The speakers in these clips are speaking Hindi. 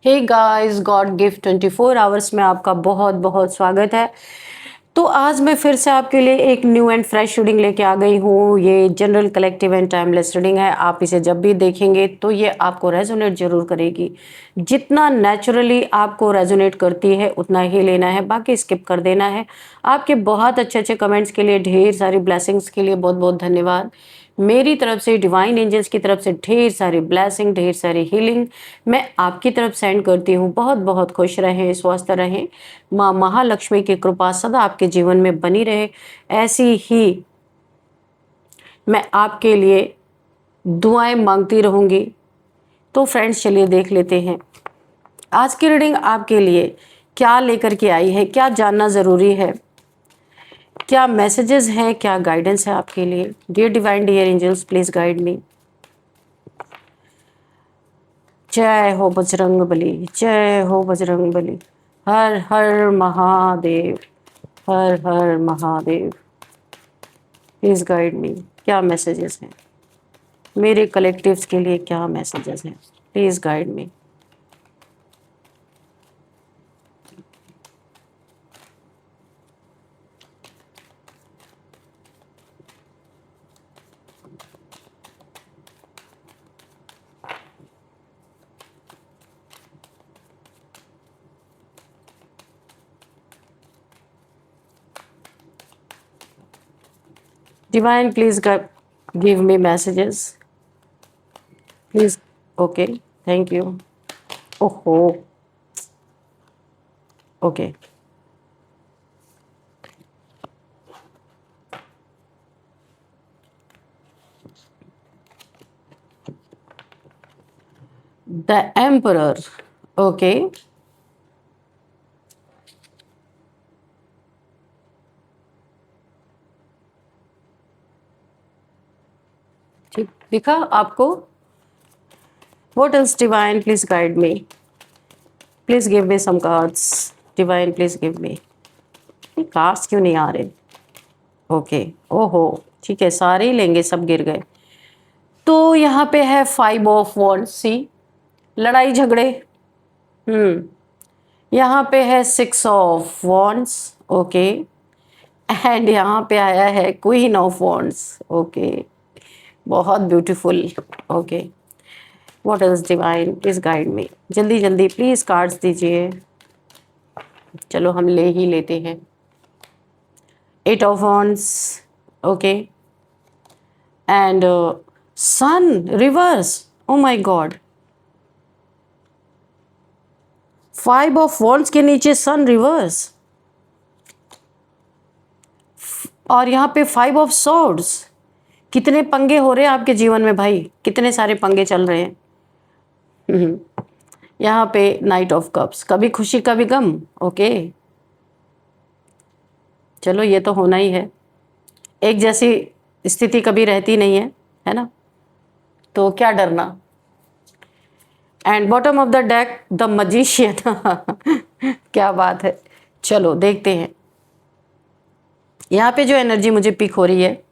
हे गाइस, गॉड गिफ्ट 24 आवर्स में आपका बहुत बहुत स्वागत है। तो आज मैं फिर से आपके लिए एक न्यू एंड फ्रेश रीडिंग लेके आ गई हूँ। ये general collective and timeless reading है। आप इसे जब भी देखेंगे तो ये आपको रेजोनेट जरूर करेगी। जितना नेचुरली आपको रेजोनेट करती है उतना ही लेना है, बाकी स्किप कर देना है। आपके बहुत अच्छे अच्छे कमेंट्स के लिए, ढेर सारी ब्लेसिंग्स के लिए बहुत बहुत धन्यवाद। मेरी तरफ से, डिवाइन एंजल्स की तरफ से ढेर सारी ब्लेसिंग, ढेर सारी हीलिंग मैं आपकी तरफ सेंड करती हूँ। बहुत बहुत खुश रहें, स्वस्थ रहें। माँ महालक्ष्मी की कृपा सदा आपके जीवन में बनी रहे, ऐसी ही मैं आपके लिए दुआएं मांगती रहूंगी। तो फ्रेंड्स, चलिए देख लेते हैं आज की रीडिंग आपके लिए क्या लेकर के आई है, क्या जानना ज़रूरी है, क्या मैसेजेस हैं, क्या गाइडेंस है आपके लिए। Dear divine, dear angels, please guide me. जय हो बजरंग बली, जय हो बजरंग बली। हर हर महादेव, हर हर महादेव। Please guide me. क्या मैसेजेस हैं मेरे कलेक्टिव्स के लिए, क्या मैसेजेस हैं, please guide me. Divine, please give me messages. Please. Okay. Thank you. Oh. Okay. The Emperor. Okay. ठीक दिखा आपको? What else, Divine? Please guide me. Please give me some cards. Divine, please give me. Cards क्यों नहीं आ रहे? ओके। ओहो, ठीक है, सारे ही लेंगे, सब गिर गए। तो यहाँ पे है 5 ऑफ वॉन्ड्स। सी, लड़ाई झगड़े। यहाँ पे है 6 ऑफ वॉन्ड्स। ओके। एंड यहाँ पे आया है क्वीन ऑफ वॉन्ड्स। ओके, बहुत beautiful. Okay, what else divine, please guide मी। जल्दी जल्दी प्लीज कार्ड्स दीजिए। चलो हम ले ही लेते हैं। 8 of wands. Okay, and sun reverse. Oh my god, 5 of wands के नीचे सन रिवर्स, और यहाँ पे 5 ऑफ सॉर्ड्स। कितने पंगे हो रहे हैं आपके जीवन में भाई, कितने सारे पंगे चल रहे हैं। यहाँ पे नाइट ऑफ कप्स, कभी खुशी कभी गम। ओके, चलो ये तो होना ही है, एक जैसी स्थिति कभी रहती नहीं है ना, तो क्या डरना। And bottom of the deck the magician. क्या बात है। चलो देखते हैं। यहाँ पे जो एनर्जी मुझे पिक हो रही है,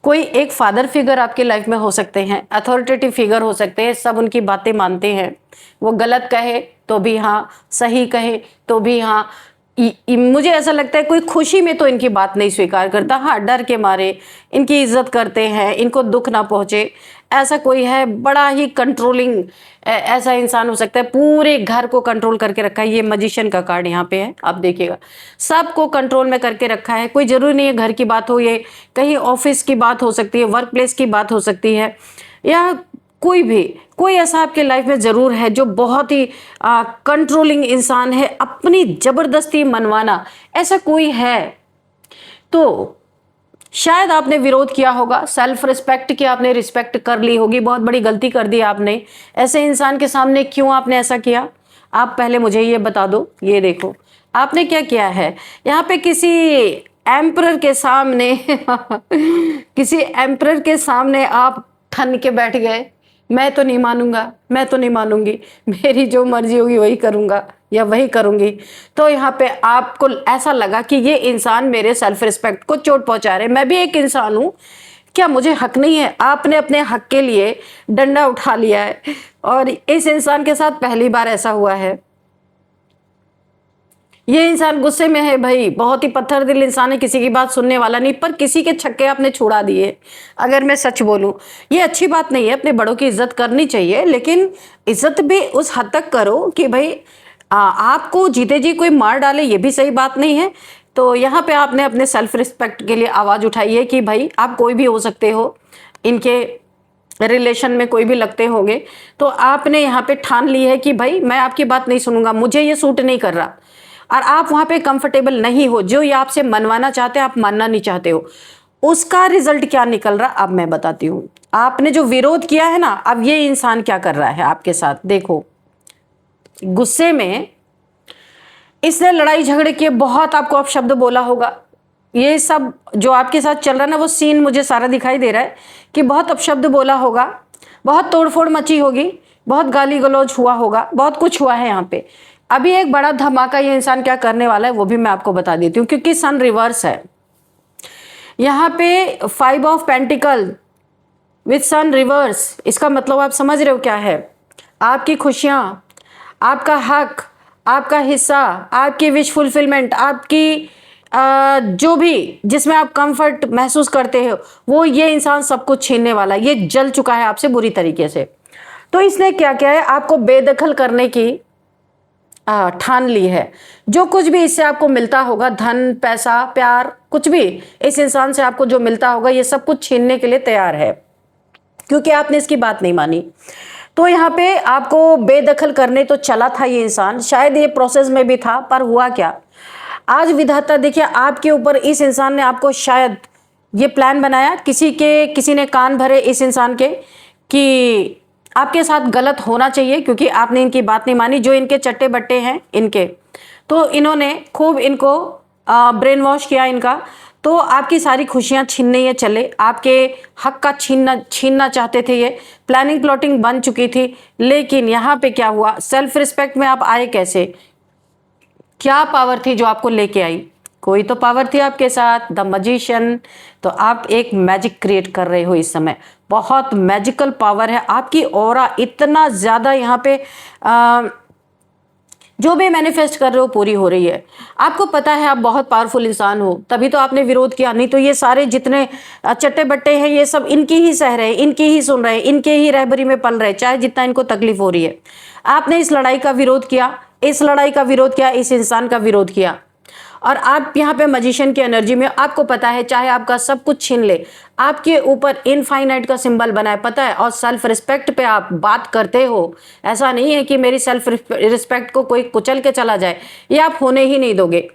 कोई एक फादर फिगर आपके लाइफ में हो सकते हैं, अथॉरिटेटिव फिगर हो सकते हैं, सब उनकी बातें मानते हैं। वो गलत कहे तो भी हाँ, सही कहे तो भी हाँ। मुझे ऐसा लगता है कोई खुशी में तो इनकी बात नहीं स्वीकार करता, हाँ डर के मारे इनकी इज्जत करते हैं, इनको दुख ना पहुंचे, ऐसा कोई है। बड़ा ही कंट्रोलिंग ऐसा इंसान हो सकता है, पूरे घर को कंट्रोल करके रखा है। ये मजिशियन का कार्ड यहाँ पे है, आप देखिएगा, सबको कंट्रोल में करके रखा है। कोई जरूरी नहीं है घर की बात हो, ये कहीं ऑफिस की बात हो सकती है, वर्क प्लेस की बात हो सकती है, या कोई ऐसा आपके लाइफ में जरूर है जो बहुत ही कंट्रोलिंग इंसान है, अपनी जबरदस्ती मनवाना, ऐसा कोई है। तो शायद आपने विरोध किया होगा, सेल्फ रिस्पेक्ट की आपने रिस्पेक्ट कर ली होगी, बहुत बड़ी गलती कर दी आपने। ऐसे इंसान के सामने क्यों आपने ऐसा किया, आप पहले मुझे ये बता दो। ये देखो आपने क्या किया है। यहाँ पे किसी एम्परर के सामने किसी एम्परर के सामने आप ठन के बैठ गए, मैं तो नहीं मानूंगा, मैं तो नहीं मानूंगी, मेरी जो मर्जी होगी वही करूंगा या वही करूंगी। तो यहाँ पे आपको ऐसा लगा कि ये इंसान मेरे सेल्फ रिस्पेक्ट को चोट पहुंचा रहे। मैं भी एक इंसान हूँ, क्या मुझे हक नहीं है? आपने अपने हक के लिए डंडा उठा लिया है और इस इंसान के साथ पहली बार ऐसा हुआ है। ये इंसान गुस्से में है भाई, बहुत ही पत्थर दिल इंसान है, किसी की बात सुनने वाला नहीं, पर किसी के छक्के आपने छुड़ा दिए। अगर मैं सच बोलूं, ये अच्छी बात नहीं है, अपने बड़ों की इज्जत करनी चाहिए, लेकिन इज्जत भी उस हद तक करो कि भाई आपको जीते जी कोई मार डाले, ये भी सही बात नहीं है। तो यहाँ पे आपने अपने सेल्फ रिस्पेक्ट के लिए आवाज उठाई है कि भाई आप कोई भी हो सकते हो, इनके रिलेशन में कोई भी लगते होंगे, तो आपने यहाँ पे ठान ली है कि भाई मैं आपकी बात नहीं सुनूंगा, मुझे ये सूट नहीं कर रहा, और आप वहां पे कंफर्टेबल नहीं हो। जो ये आपसे मनवाना चाहते हैं, आप मानना नहीं चाहते हो। उसका रिजल्ट क्या निकल रहा, अब मैं बताती हूँ। आपने जो विरोध किया है ना, अब ये इंसान क्या कर रहा है आपके साथ, देखो। गुस्से में इसने लड़ाई झगड़े किए, बहुत आपको अपशब्द बोला होगा। ये सब जो आपके साथ चल रहा है ना, वो सीन मुझे सारा दिखाई दे रहा है कि बहुत अपशब्द बोला होगा, बहुत तोड़फोड़ मची होगी, बहुत गाली गलौज हुआ होगा, बहुत कुछ हुआ है यहाँ पे। अभी एक बड़ा धमाका ये इंसान क्या करने वाला है वो भी मैं आपको बता देती हूँ, क्योंकि सन रिवर्स है यहाँ पे। 5 of pentacle with sun reverse, इसका मतलब आप समझ रहे हो क्या है? आपकी खुशियां, आपका हक, आपका हिस्सा, आपकी विश फुलफिलमेंट, आपकी जो भी जिसमें आप कंफर्ट महसूस करते हो, वो ये इंसान सब कुछ छीनने वाला है। ये जल चुका है आपसे बुरी तरीके से। तो इसने क्या किया है, आपको बेदखल करने की ठान ली है। जो कुछ भी इससे आपको मिलता होगा, धन, पैसा, प्यार, कुछ भी इस इंसान से आपको जो मिलता होगा, ये सब कुछ छीनने के लिए तैयार है, क्योंकि आपने इसकी बात नहीं मानी। तो यहाँ पे आपको बेदखल करने तो चला था ये इंसान, शायद ये प्रोसेस में भी था, पर हुआ क्या, आज विधाता देखिए आपके ऊपर, इस इंसान ने आपको शायद ये प्लान बनाया, किसी ने कान भरे इस इंसान के कि आपके साथ गलत होना चाहिए, क्योंकि आपने इनकी बात नहीं मानी। जो इनके चट्टे बट्टे हैं इनके, तो इन्होंने खूब इनको ब्रेन वॉश किया इनका। तो आपकी सारी खुशियां छीनने ये चले, आपके हक का छीनना चाहते थे। ये प्लानिंग प्लॉटिंग बन चुकी थी। लेकिन यहाँ पे क्या हुआ, सेल्फ रिस्पेक्ट में आप आए कैसे? क्या पावर थी जो आपको लेके आई? कोई तो पावर थी आपके साथ, द मैजिशियन। तो आप एक मैजिक क्रिएट कर रहे हो इस समय, बहुत मैजिकल पावर है आपकी। ऑरा इतना ज्यादा यहाँ पे जो भी मैनिफेस्ट कर रहे हो पूरी हो रही है। आपको पता है आप बहुत पावरफुल इंसान हो, तभी तो आपने विरोध किया, नहीं तो ये सारे जितने चट्टे बट्टे हैं ये सब इनकी ही सह रहे, इनकी ही सुन रहे, इनके ही रहबरी में पल रहे, चाहे जितना इनको तकलीफ हो रही है। आपने इस लड़ाई का विरोध किया, इस लड़ाई का विरोध किया, इस इंसान का विरोध किया, और आप यहाँ पे मैजिशियन की एनर्जी में, आपको पता है चाहे आपका सब कुछ छीन ले, आपके ऊपर इनफाइनाइट का सिंबल बना है, पता है। और सेल्फ रिस्पेक्ट पे आप बात करते हो, ऐसा नहीं है कि मेरी सेल्फ रिस्पेक्ट को कोई कुचल के चला जाए, ये आप होने ही नहीं दोगे।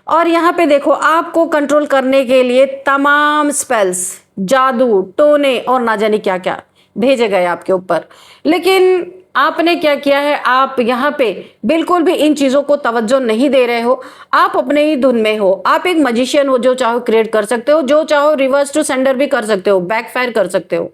और यहाँ पे देखो, आपको कंट्रोल करने के लिए तमाम स्पेल्स, जादू, टोने और ना जाने क्या क्या भेजे गए आपके ऊपर, लेकिन आपने क्या किया है, आप यहाँ पे बिल्कुल भी इन चीजों को तवज्जो नहीं दे रहे हो। आप अपने ही धुन में हो। आप एक मैजिशियन हो, जो चाहो क्रिएट कर सकते हो, जो चाहो रिवर्स टू सेंडर भी कर सकते हो, बैकफायर कर सकते हो।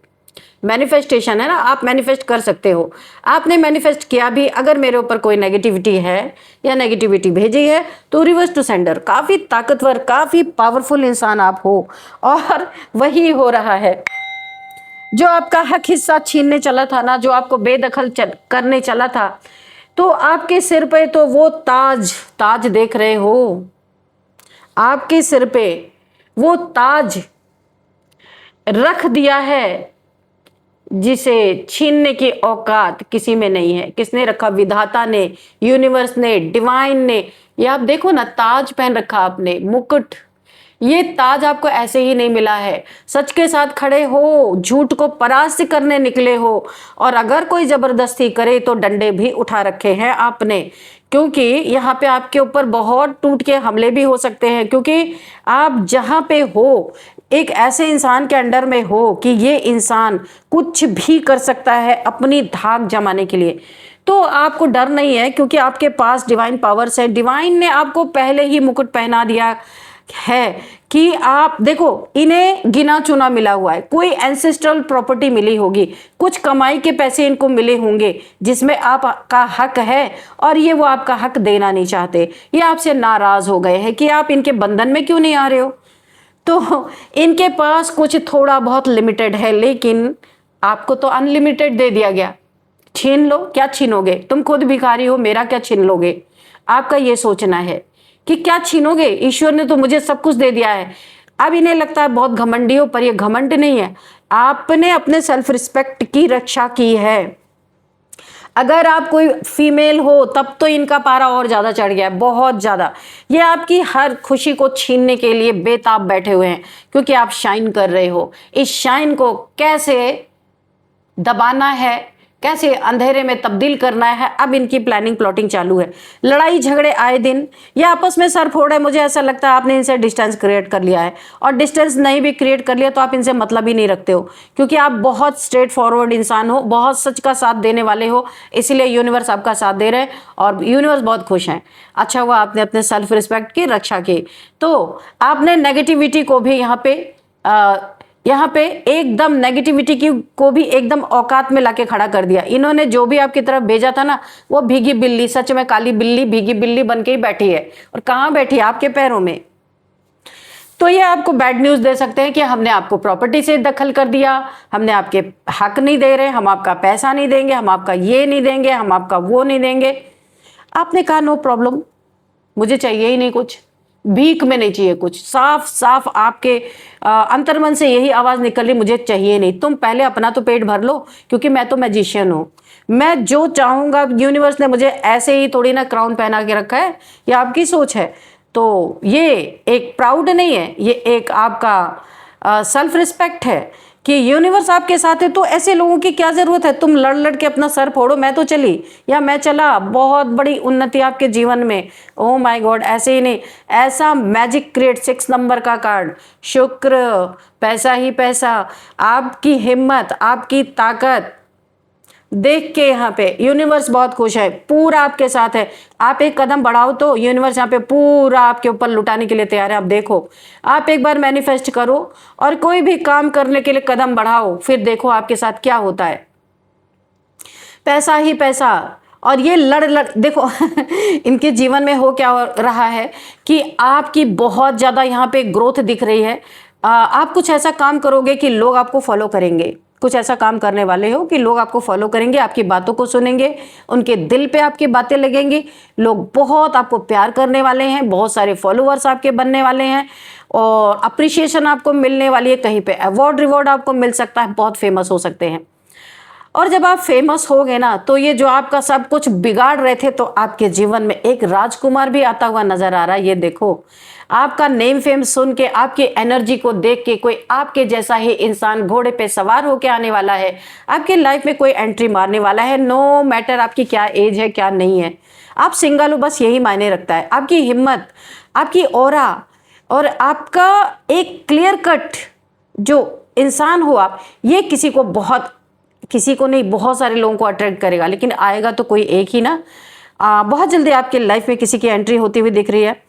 मैनिफेस्टेशन है ना, आप मैनिफेस्ट कर सकते हो। आपने मैनिफेस्ट किया भी, अगर मेरे ऊपर कोई नेगेटिविटी है या नेगेटिविटी भेजी है तो रिवर्स टू सेंडर। काफी ताकतवर, काफी पावरफुल इंसान आप हो, और वही हो रहा है। जो आपका हक हिस्सा छीनने चला था ना, जो आपको बेदखल करने चला था, तो आपके सिर पे तो वो ताज देख रहे हो, आपके सिर पे वो ताज रख दिया है, जिसे छीनने की औकात किसी में नहीं है। किसने रखा? विधाता ने, यूनिवर्स ने, डिवाइन ने। ये आप देखो ना, ताज पहन रखा आपने, मुकुट। ये ताज आपको ऐसे ही नहीं मिला है। सच के साथ खड़े हो, झूठ को परास्त करने निकले हो, और अगर कोई जबरदस्ती करे तो डंडे भी उठा रखे हैं आपने, क्योंकि यहाँ पे आपके ऊपर बहुत टूट के हमले भी हो सकते हैं, क्योंकि आप जहाँ पे हो एक ऐसे इंसान के अंडर में हो कि ये इंसान कुछ भी कर सकता है अपनी धाक जमाने के लिए। तो आपको डर नहीं है, क्योंकि आपके पास डिवाइन पावर्स है। डिवाइन ने आपको पहले ही मुकुट पहना दिया है कि आप देखो, इन्हें गिना चुना मिला हुआ है, कोई एंसेस्ट्रल प्रॉपर्टी मिली होगी, कुछ कमाई के पैसे इनको मिले होंगे जिसमें आपका हक है, और ये वो आपका हक देना नहीं चाहते। ये आपसे नाराज हो गए हैं कि आप इनके बंधन में क्यों नहीं आ रहे हो। तो इनके पास कुछ थोड़ा बहुत लिमिटेड है, लेकिन आपको तो अनलिमिटेड दे दिया गया। छीन लो, क्या छीनोगे? तुम खुद भिखारी हो, मेरा क्या छीन लोगे? आपका ये सोचना है कि क्या छीनोगे, ईश्वर ने तो मुझे सब कुछ दे दिया है। अब इन्हें लगता है बहुत घमंडी हो, पर ये घमंड नहीं है, आपने अपने सेल्फ रिस्पेक्ट की रक्षा की है। अगर आप कोई फीमेल हो तब तो इनका पारा और ज्यादा चढ़ गया है, बहुत ज्यादा। ये आपकी हर खुशी को छीनने के लिए बेताब बैठे हुए हैं, क्योंकि आप शाइन कर रहे हो। इस शाइन को कैसे दबाना है, कैसे अंधेरे में तब्दील करना है, अब इनकी प्लानिंग प्लॉटिंग चालू है। लड़ाई झगड़े आए दिन, ये आपस में सर फोड़ है। मुझे ऐसा लगता है आपने इनसे डिस्टेंस क्रिएट कर लिया है, और डिस्टेंस नहीं भी क्रिएट कर लिया तो आप इनसे मतलब ही नहीं रखते हो, क्योंकि आप बहुत स्ट्रेट फॉरवर्ड इंसान हो, बहुत सच का साथ देने वाले हो, इसीलिए यूनिवर्स आपका साथ दे रहे हैं और यूनिवर्स बहुत खुश हैं। अच्छा हुआ आपने अपने सेल्फ रिस्पेक्ट की रक्षा की। तो आपने नेगेटिविटी को भी यहाँ पे एकदम नेगेटिविटी की को भी एकदम औकात में लाके खड़ा कर दिया। इन्होंने जो भी आपकी तरफ भेजा था ना, वो भीगी बिल्ली, सच में काली बिल्ली भीगी बिल्ली बन के ही बैठी है। और कहाँ बैठी है? आपके पैरों में। तो ये आपको बैड न्यूज दे सकते हैं कि हमने आपको प्रॉपर्टी से दखल कर दिया, हमने आपके हक नहीं दे रहे, हम आपका पैसा नहीं देंगे, हम आपका ये नहीं देंगे, हम आपका वो नहीं देंगे। आपने कहा नो प्रॉब्लम, मुझे चाहिए ही नहीं कुछ, भीख में नहीं चाहिए कुछ। साफ साफ आपके अंतर्मन से यही आवाज निकल रही, मुझे चाहिए नहीं। तुम पहले अपना तो पेट भर लो, क्योंकि मैं तो मैजिशियन हूं, मैं जो चाहूंगा। यूनिवर्स ने मुझे ऐसे ही थोड़ी ना क्राउन पहना के रखा है, ये आपकी सोच है। तो ये एक प्राउड नहीं है, ये एक आपका सेल्फ रिस्पेक्ट है कि यूनिवर्स आपके साथ है। तो ऐसे लोगों की क्या जरूरत है? तुम लड़ लड़ के अपना सर फोड़ो, मैं तो चली या मैं चला, बहुत बड़ी उन्नति आपके जीवन में। ओह माय गॉड, ऐसे ही नहीं, ऐसा मैजिक क्रिएट 6 नंबर का कार्ड, शुक्र, पैसा ही पैसा, आपकी हिम्मत, आपकी ताकत देख के यहाँ पे यूनिवर्स बहुत खुश है, पूरा आपके साथ है। आप एक कदम बढ़ाओ तो यूनिवर्स यहाँ पे पूरा आपके ऊपर लुटाने के लिए तैयार है। आप देखो, आप एक बार मैनिफेस्ट करो और कोई भी काम करने के लिए कदम बढ़ाओ, फिर देखो आपके साथ क्या होता है। पैसा ही पैसा। और ये लड़ लड़ देखो इनके जीवन में हो क्या हो रहा है कि आपकी बहुत ज्यादा यहाँ पे ग्रोथ दिख रही है। आप कुछ ऐसा काम करोगे कि लोग आपको फॉलो करेंगे, कुछ ऐसा काम करने वाले हो कि लोग आपको फॉलो करेंगे, आपकी बातों को सुनेंगे, उनके दिल पे आपकी बातें लगेंगी। लोग बहुत आपको प्यार करने वाले हैं, बहुत सारे फॉलोअर्स आपके बनने वाले हैं, और अप्रिशिएशन आपको मिलने वाली है। कहीं पे अवार्ड रिवॉर्ड आपको मिल सकता है, बहुत फेमस हो सकते हैं। और जब आप फेमस हो गए ना, तो ये जो आपका सब कुछ बिगाड़ रहे थे, तो आपके जीवन में एक राजकुमार भी आता हुआ नजर आ रहा है। ये देखो, आपका नेम फेम सुन के, आपकी एनर्जी को देख के कोई आपके जैसा ही इंसान घोड़े पे सवार होके आने वाला है, आपकी लाइफ में कोई एंट्री मारने वाला है। नो मैटर आपकी क्या एज है, क्या नहीं है, आप सिंगल हो, बस यही मायने रखता है। आपकी हिम्मत, आपकी ऑरा और आपका एक क्लियर कट जो इंसान हो आप, ये किसी को नहीं, बहुत सारे लोगों को अट्रैक्ट करेगा, लेकिन आएगा तो कोई एक ही ना। बहुत जल्दी आपके लाइफ में किसी की एंट्री होती हुई दिख रही है।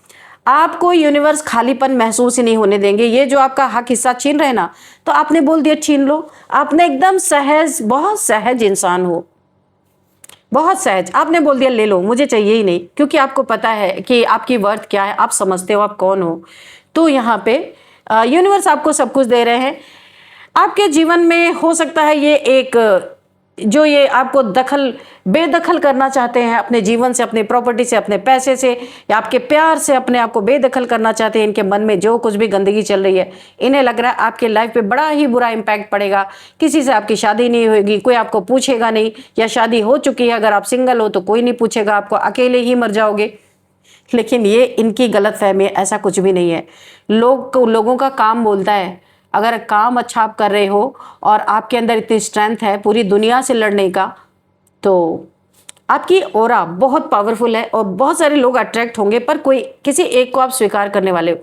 आपको यूनिवर्स खालीपन महसूस ही नहीं होने देंगे। ये जो आपका हक हिस्सा छीन रहे ना, तो आपने बोल दिया छीन लो। आपने एकदम सहज, बहुत सहज इंसान हो, बहुत सहज, आपने बोल दिया ले लो, मुझे चाहिए ही नहीं, क्योंकि आपको पता है कि आपकी वर्थ क्या है, आप समझते हो आप कौन हो। तो यहाँ पे यूनिवर्स आपको सब कुछ दे रहे हैं। आपके जीवन में हो सकता है ये एक जो ये आपको बेदखल करना चाहते हैं अपने जीवन से, अपने प्रॉपर्टी से, अपने पैसे से, या आपके प्यार से अपने आप को बेदखल करना चाहते हैं। इनके मन में जो कुछ भी गंदगी चल रही है, इन्हें लग रहा है आपके लाइफ पे बड़ा ही बुरा इम्पैक्ट पड़ेगा। किसी से आपकी शादी नहीं होगी, कोई आपको पूछेगा नहीं, या शादी हो चुकी है, अगर आप सिंगल हो तो कोई नहीं पूछेगा आपको, अकेले ही मर जाओगे। लेकिन ये इनकी गलत फहमी है, ऐसा कुछ भी नहीं है। लोगों का काम बोलता है। अगर काम अच्छा आप कर रहे हो और आपके अंदर इतनी स्ट्रेंथ है पूरी दुनिया से लड़ने का, तो आपकी ऑरा बहुत पावरफुल है और बहुत सारे लोग अट्रैक्ट होंगे, पर कोई किसी एक को आप स्वीकार करने वाले हो।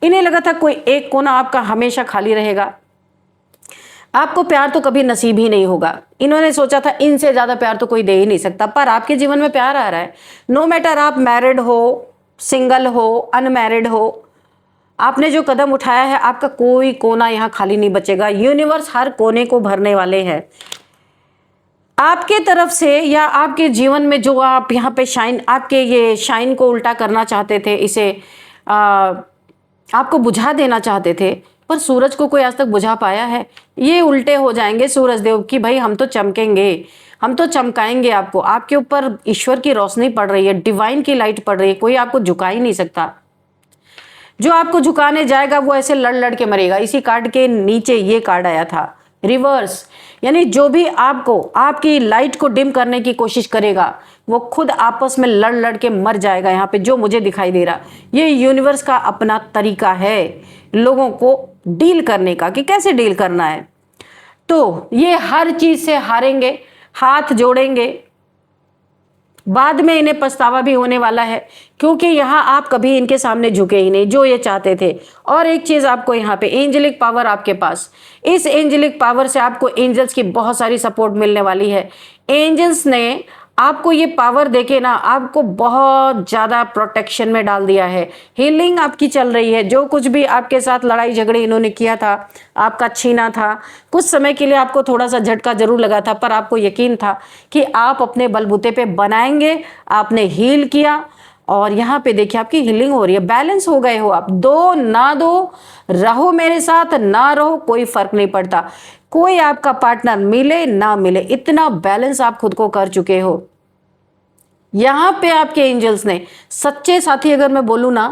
इन्हें लगा था कोई एक कोना आपका हमेशा खाली रहेगा, आपको प्यार तो कभी नसीब ही नहीं होगा। इन्होंने सोचा था इनसे ज्यादा प्यार तो कोई दे ही नहीं सकता, पर आपके जीवन में प्यार आ रहा है। नो मैटर आप मैरिड हो, सिंगल हो, अनमैरिड हो, आपने जो कदम उठाया है, आपका कोई कोना यहाँ खाली नहीं बचेगा। यूनिवर्स हर कोने को भरने वाले हैं आपके तरफ से, या आपके जीवन में जो आप यहाँ पे शाइन, आपके ये शाइन को उल्टा करना चाहते थे, इसे आपको बुझा देना चाहते थे, पर सूरज को कोई आज तक बुझा पाया है? ये उल्टे हो जाएंगे सूरज देव कि भाई हम तो चमकेंगे, हम तो चमकाएंगे आपको, आपके ऊपर ईश्वर की रोशनी पड़ रही है, डिवाइन की लाइट पड़ रही है, कोई आपको झुका ही नहीं सकता। जो आपको झुकाने जाएगा वो ऐसे लड़ लड़ के मरेगा। इसी कार्ड के नीचे ये कार्ड आया था रिवर्स, यानी जो भी आपको आपकी लाइट को डिम करने की कोशिश करेगा वो खुद आपस में लड़ लड़ के मर जाएगा। यहाँ पे जो मुझे दिखाई दे रहा, ये यूनिवर्स का अपना तरीका है लोगों को डील करने का कि कैसे डील करना है। तो ये हर चीज से हारेंगे, हाथ जोड़ेंगे, बाद में इन्हें पछतावा भी होने वाला है, क्योंकि यहाँ आप कभी इनके सामने झुके ही नहीं जो ये चाहते थे। और एक चीज आपको यहाँ पे एंजेलिक पावर आपके पास, इस एंजेलिक पावर से आपको एंजल्स की बहुत सारी सपोर्ट मिलने वाली है। एंजल्स ने आपको ये पावर देके ना आपको बहुत ज्यादा प्रोटेक्शन में डाल दिया है। हीलिंग आपकी चल रही है। जो कुछ भी आपके साथ लड़ाई झगड़े इन्होंने किया था, आपका छीना था, कुछ समय के लिए आपको थोड़ा सा झटका जरूर लगा था, पर आपको यकीन था कि आप अपने बलबूते पे बनाएंगे। आपने हील किया और यहाँ पे देखिए आपकी हीलिंग हो रही है, बैलेंस हो गए हो आप। दो ना दो, रहो मेरे साथ ना रहो कोई फर्क नहीं पड़ता, कोई आपका पार्टनर मिले ना मिले, इतना बैलेंस आप खुद को कर चुके हो। यहां पे आपके एंजल्स ने सच्चे साथी, अगर मैं बोलूं ना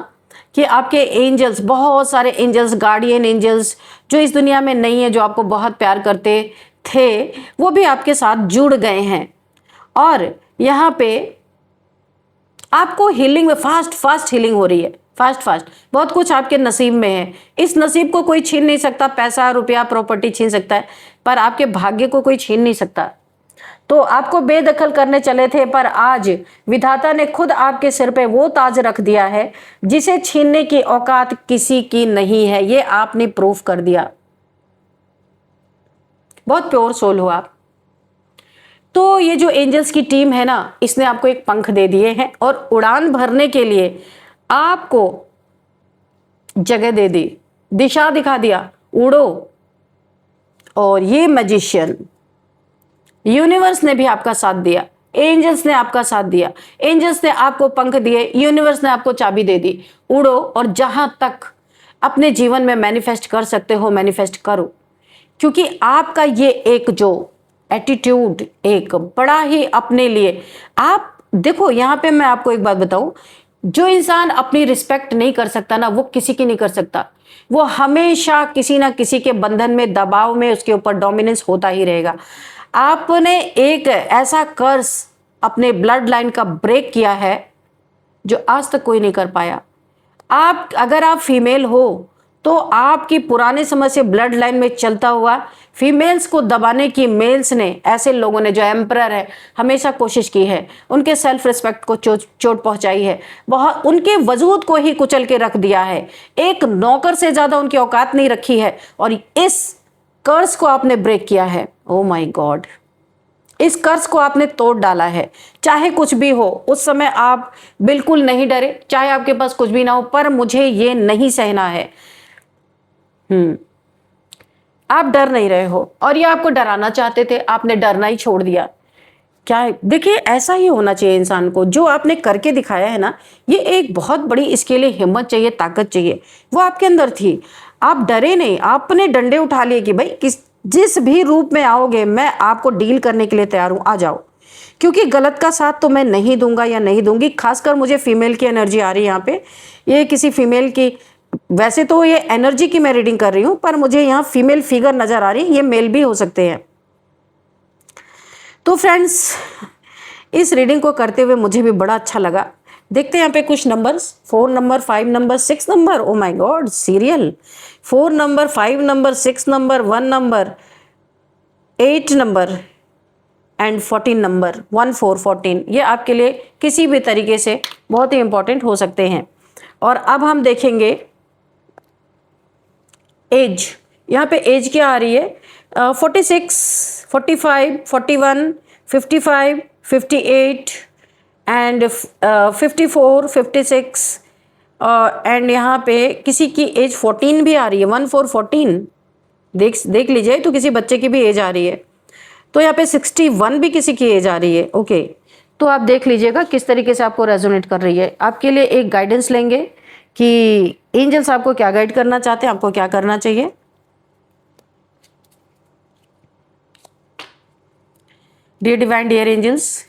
कि आपके एंजल्स, बहुत सारे एंजल्स, गार्डियन एंजल्स जो इस दुनिया में नहीं है, जो आपको बहुत प्यार करते थे, वो भी आपके साथ जुड़ गए हैं। और यहाँ पे आपको हीलिंग में फास्ट हीलिंग हो रही है, फास्ट बहुत कुछ आपके नसीब में है। इस नसीब को कोई छीन नहीं सकता, पैसा रुपया प्रॉपर्टी छीन सकता है, पर आपके भाग्य को कोई छीन नहीं सकता। तो आपको बेदखल करने चले थे, पर आज विधाता ने खुद आपके सिर पे वो ताज रख दिया है जिसे छीनने की औकात किसी की नहीं है। ये आपने प्रूफ कर दिया। बहुत प्योर सोल हो आप। तो ये जो एंजल्स की टीम है ना, इसने आपको एक पंख दे दिए हैं और उड़ान भरने के लिए आपको जगह दे दी, दिशा दिखा दिया, उड़ो। और ये मैजिशियन, यूनिवर्स ने भी आपका साथ दिया, एंजल्स ने आपका साथ दिया, एंजल्स ने आपको पंख दिए, यूनिवर्स ने आपको चाबी दे दी। उड़ो और जहां तक अपने जीवन में मैनिफेस्ट कर सकते हो मैनिफेस्ट करो, क्योंकि आपका ये एक जो एटीट्यूड, एक बड़ा ही अपने लिए, आप देखो यहाँ पे मैं आपको एक बात बताऊं, जो इंसान अपनी रिस्पेक्ट नहीं कर सकता ना, वो किसी की नहीं कर सकता। वो हमेशा किसी ना किसी के बंधन में, दबाव में उसके ऊपर डोमिनेंस होता ही रहेगा। आपने एक ऐसा कर्स अपने ब्लड लाइन का ब्रेक किया है जो आज तक कोई नहीं कर पाया। आप अगर आप फीमेल हो तो आपकी पुराने समय से ब्लड लाइन में चलता हुआ फीमेल्स को दबाने की मेल्स ने, ऐसे लोगों ने जो एम्परर है, हमेशा कोशिश की है, उनके सेल्फ रिस्पेक्ट को चोट पहुंचाई है, बहुत उनके वजूद को ही कुचल के रख दिया है। एक नौकर से ज्यादा उनकी औकात नहीं रखी है, और इस कर्ज को आपने ब्रेक किया है। ओ माय गॉड, इस कर्ज को आपने तोड़ डाला है। चाहे कुछ भी हो, उस समय आप बिल्कुल नहीं डरे, चाहे आपके पास कुछ भी ना हो, पर मुझे ये नहीं सहना है। आप डर नहीं रहे हो, और ये आपको डराना चाहते थे, आपने डरना ही छोड़ दिया। क्या है, देखिए ऐसा ही होना चाहिए इंसान को। जो आपने करके दिखाया है ना, ये एक बहुत बड़ी, इसके लिए हिम्मत चाहिए, ताकत चाहिए, वो आपके अंदर थी। आप डरे नहीं, आपने डंडे उठा लिए कि भाई जिस भी रूप में आओगे मैं आपको डील करने के लिए तैयार हूं, आ जाओ, क्योंकि गलत का साथ तो मैं नहीं दूंगा या नहीं दूंगी। खासकर मुझे फीमेल की एनर्जी आ रही है यहाँ पे, ये किसी फीमेल की, वैसे तो ये एनर्जी की मैं रीडिंग कर रही हूं, पर मुझे यहाँ फीमेल फिगर नजर आ रही है, ये मेल भी हो सकते हैं। तो फ्रेंड्स, इस रीडिंग को करते हुए मुझे भी बड़ा अच्छा लगा। देखते हैं यहाँ पे कुछ numbers, 4 number, 5 number, 6 number, O my God, serial 4 number, 5 number, 6 number, 1 number, 8 number and 14 number, 1 4 14। ये आपके लिए किसी भी तरीके से बहुत ही इंपॉर्टेंट हो सकते हैं। और अब हम देखेंगे एज। यहाँ पे एज क्या आ रही है, 46, 45, 41, 55, 58 एंड 54, 56 एंड यहाँ पे किसी की एज 14 भी आ रही है, 1 4 14। देख लीजिए, तो किसी बच्चे की भी एज आ रही है। तो यहाँ पे 61 भी किसी की एज आ रही है। ओके, तो आप देख लीजिएगा किस तरीके से आपको रेजोनेट कर रही है। आपके लिए एक गाइडेंस लेंगे कि एंजल्स आपको क्या गाइड करना चाहते हैं, आपको क्या करना चाहिए? डियर डिवाइन डियर एंजल्स,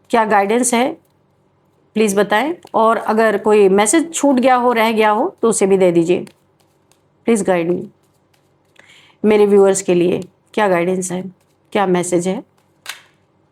क्या गाइडेंस है प्लीज़ बताएं। और अगर कोई मैसेज छूट गया हो, रह गया हो, तो उसे भी दे दीजिए। Please guide me. मेरे व्यूअर्स के लिए क्या गाइडेंस है, क्या मैसेज है?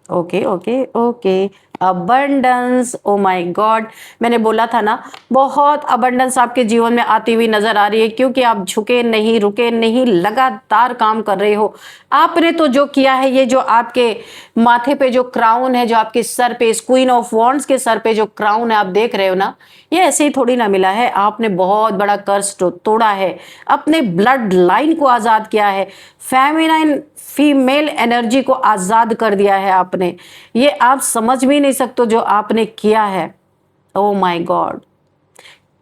Okay okay okay. Abundance, O my God, मैंने बोला था ना, बहुत अबंडेंस आपके जीवन में आती हुई नजर आ रही है, क्योंकि आप झुके नहीं, रुके नहीं, लगातार काम कर रहे हो। आपने तो जो किया है, ये जो आपके माथे पे जो क्राउन है, जो आपके सर पे, इस क्वीन ऑफ वॉन्ड्स के सर पे जो क्राउन है आप देख रहे हो ना, ये ऐसे ही थोड़ी ना मिला है। आपने बहुत बड़ा कर्स तोड़ा है, अपने ब्लड लाइन को आजाद किया है, फेमिनाइन फीमेल एनर्जी को आजाद कर दिया है आपने। ये आप समझ भी नहीं सकते जो आपने किया है। ओ माय गॉड,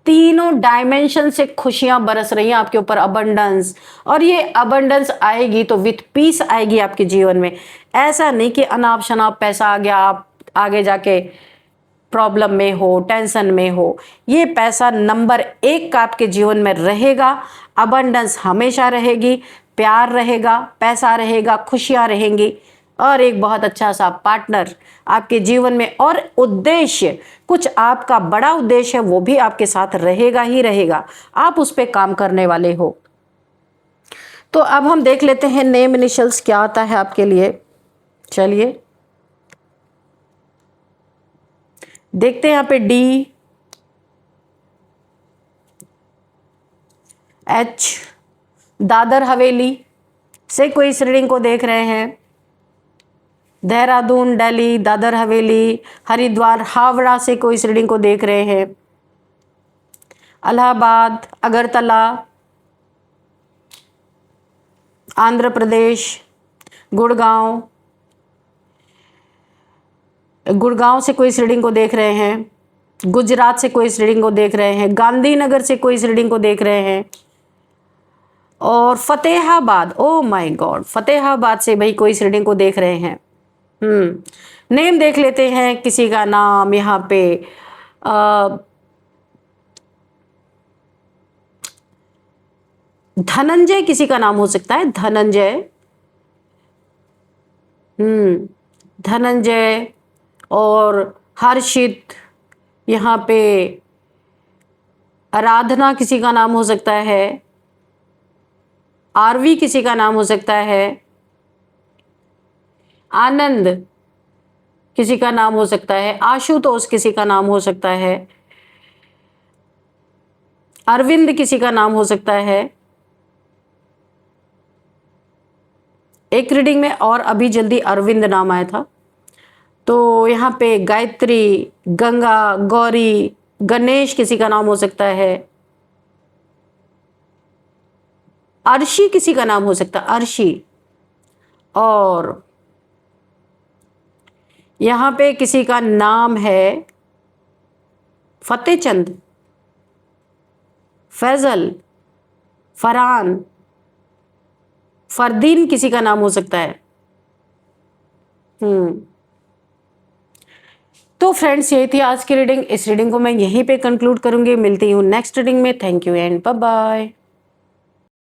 तीनों डायमेंशन से खुशियां बरस रही हैं आपके ऊपर, अबंडेंस। और ये अबंडेंस आएगी तो विथ पीस आएगी आपके जीवन में। ऐसा नहीं कि अनाप शनाप पैसा आ गया, आप आगे जाके प्रॉब्लम में हो, टेंशन में हो। ये पैसा नंबर 1 का आपके जीवन में रहेगा। अबंडेंस हमेशा रहेगी, प्यार रहेगा, पैसा रहेगा, खुशियां रहेंगी, और एक बहुत अच्छा सा पार्टनर आपके जीवन में। और उद्देश्य, कुछ आपका बड़ा उद्देश्य है, वो भी आपके साथ रहेगा ही रहेगा। आप उस पर काम करने वाले हो। तो अब हम देख लेते हैं नेम इनिशियल्स क्या आता है आपके लिए। चलिए देखते हैं। यहाँ पे डी, एच, दादर हवेली से कोई इस रीडिंग को देख रहे हैं। देहरादून, दिल्ली, दादर हवेली, हरिद्वार, हावड़ा से कोई इस रीडिंग को देख रहे हैं। इलाहाबाद, अगरतला, आंध्र प्रदेश, गुड़गांव, गुड़गांव से कोई इस रीडिंग को देख रहे हैं। गुजरात से कोई इस रीडिंग को देख रहे हैं। गांधीनगर से कोई इस रीडिंग को देख रहे हैं। और फतेहाबाद, ओ माय गॉड, फतेहाबाद से भाई कोई इस रीडिंग को देख रहे हैं। नेम देख लेते हैं किसी का नाम यहाँ पे। धनंजय किसी का नाम हो सकता है, धनंजय। धनंजय और हर्षित, यहाँ पे आराधना किसी का नाम हो सकता है। आरवी किसी का नाम हो सकता है। आनंद किसी का नाम हो सकता है। आशुतोष किसी का नाम हो सकता है। अरविंद किसी का नाम हो सकता है। एक रीडिंग में और अभी जल्दी अरविंद नाम आया था। तो यहाँ पे गायत्री, गंगा, गौरी, गणेश किसी का नाम हो सकता है। अर्शी किसी का नाम हो सकता है, अर्शी। और यहाँ पे किसी का नाम है फतेहचंद, फैजल, फरहान, फरदीन किसी का नाम हो सकता है। तो फ्रेंड्स, यही थी आज की रीडिंग। इस रीडिंग को मैं यहीं पे कंक्लूड करूंगी। मिलती हूँ नेक्स्ट रीडिंग में। Thank you and bye bye.